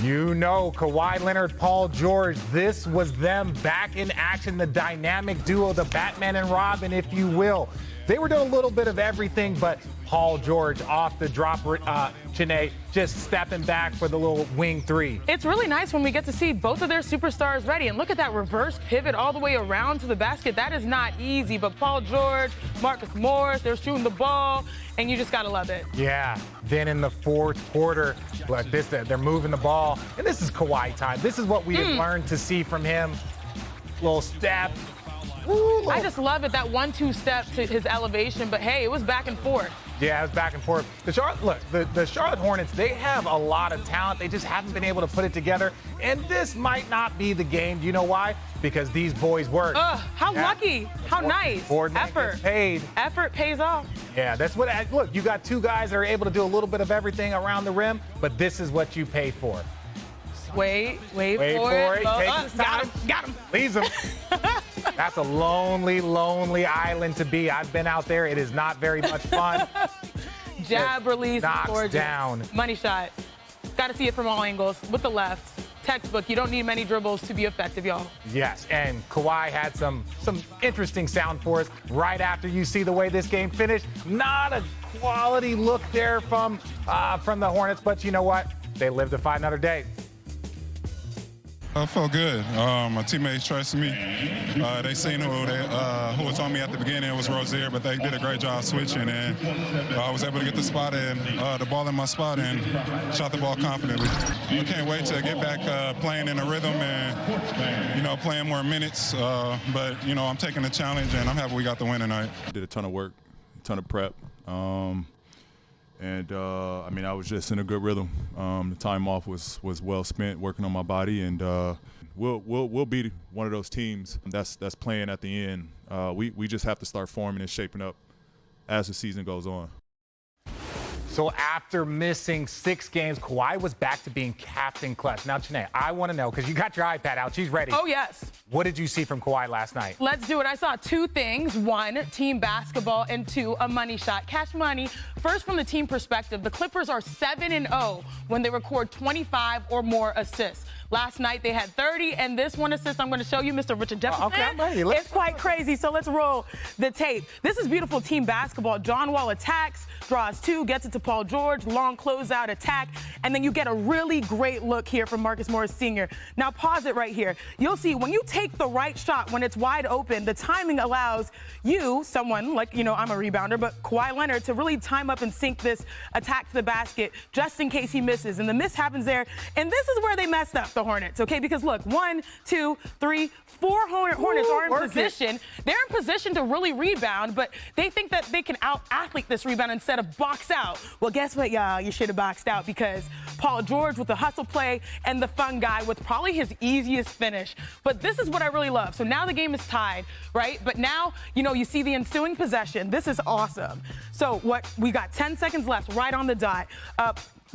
You know, Kawhi Leonard, Paul George, this was them back in action, the dynamic duo, the Batman and Robin, if you will. They were doing a little bit of everything, but Paul George off the drop, Janae, just stepping back for the little wing three. It's really nice when we get to see both of their superstars ready. And look at that reverse pivot all the way around to the basket. That is not easy, but Paul George, Marcus Morris, they're shooting the ball, and you just got to love it. Yeah, then in the fourth quarter, look, they're moving the ball, and this is Kawhi time. This is what we have learned to see from him. Little step. Ooh, I just love it, that 1-2 step to his elevation, but hey, it was back and forth. Yeah, it was back and forth. The Charlotte Hornets, they have a lot of talent. They just haven't been able to put it together. And this might not be the game. Do you know why? Because these boys work. How lucky. How nice. Effort. Paid. Effort pays off. Yeah, that's what, look, you got two guys that are able to do a little bit of everything around the rim, but this is what you pay for. Wait for it. Takes his time. Got him. Leaves him. That's a lonely, lonely island to be. I've been out there. It is not very much fun. Jab release. Knocks gorgeous. down. Money shot. Got to see it from all angles. With the left. Textbook. You don't need many dribbles to be effective, y'all. Yes, and Kawhi had some interesting sound for us right after you see the way this game finished. Not a quality look there from the Hornets, but you know what? They live to fight another day. I felt good. My teammates trusted me. They seen who was on me at the beginning. It was Rozier, but they did a great job switching, and I was able to get the spot and the ball in my spot and shot the ball confidently. I can't wait to get back playing in a rhythm and playing more minutes. But I'm taking the challenge, and I'm happy we got the win tonight. Did a ton of work, a ton of prep. I was just in a good rhythm. The time off was well spent working on my body, and we'll be one of those teams that's playing at the end. We just have to start forming and shaping up as the season goes on. So after missing 6 games, Kawhi was back to being captain clutch. Now, Janae, I want to know, because you got your iPad out. She's ready. Oh, yes. What did you see from Kawhi last night? Let's do it. I saw 2 things. 1, team basketball, and 2, a money shot. Cash money. First, from the team perspective, the Clippers are 7-0 when they record 25 or more assists. Last night, they had 30, and this one assist I'm going to show you, Mr. Richard Jefferson. Okay, I'm ready. It's quite crazy, so let's roll the tape. This is beautiful team basketball. John Wall attacks, draws 2, gets it to Paul George, long closeout attack, and then you get a really great look here from Marcus Morris Sr. Now, pause it right here. You'll see when you take the right shot, when it's wide open, the timing allows you, someone like, I'm a rebounder, but Kawhi Leonard, to really time up and sink this attack to the basket just in case he misses. And the miss happens there, and this is where they messed up, the Hornets, okay? Because look, 1, 2, 3, 4 Hornets are in position. They're in position to really rebound, but they think that they can out-athlete this rebound instead of box out. Well, guess what, y'all? You should have boxed out, because Paul George with the hustle play and the fun guy with probably his easiest finish. But this is what I really love. So now the game is tied, right? But now, you see the ensuing possession. This is awesome. So we got 10 seconds left, right on the dot.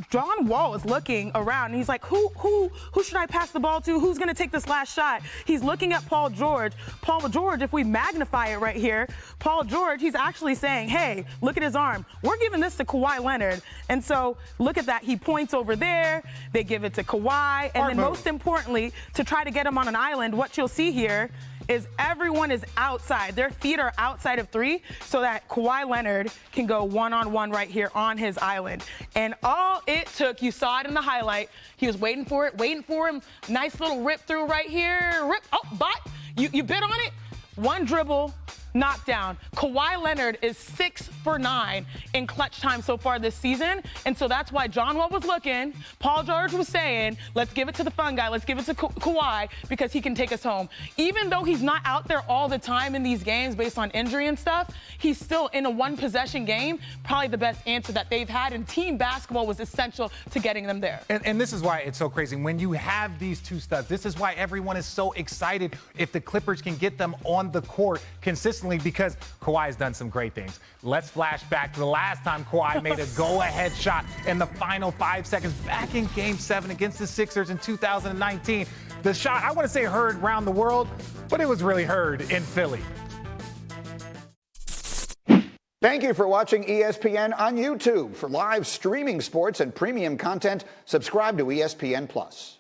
John Wall is looking around, and he's like, who should I pass the ball to? Who's going to take this last shot? He's looking at Paul George. Paul George, if we magnify it right here, Paul George, he's actually saying, hey, look at his arm. We're giving this to Kawhi Leonard. And so look at that. He points over there. They give it to Kawhi. And then most importantly, to try to get him on an island, what you'll see here is everyone is outside. Their feet are outside of 3 so that Kawhi Leonard can go one-on-one right here on his island. And all it took, you saw it in the highlight, he was waiting for him. Nice little rip through right here. But you bit on it. 1 dribble, knockdown. Kawhi Leonard is 6 for 9 in clutch time so far this season. And so that's why John Wall was looking. Paul George was saying, let's give it to the fun guy. Let's give it to Kawhi, because he can take us home. Even though he's not out there all the time in these games based on injury and stuff, he's still in a 1-possession game, probably the best answer that they've had. And team basketball was essential to getting them there. And this is why it's so crazy. When you have these 2 studs, this is why everyone is so excited if the Clippers can get them on the court consistently, because Kawhi has done some great things. Let's flash back to the last time Kawhi made a go-ahead shot in the final 5 seconds back in Game 7 against the Sixers in 2019. The shot, I want to say heard around the world, but it was really heard in Philly. Thank you for watching ESPN on YouTube. For live streaming sports and premium content, subscribe to ESPN+.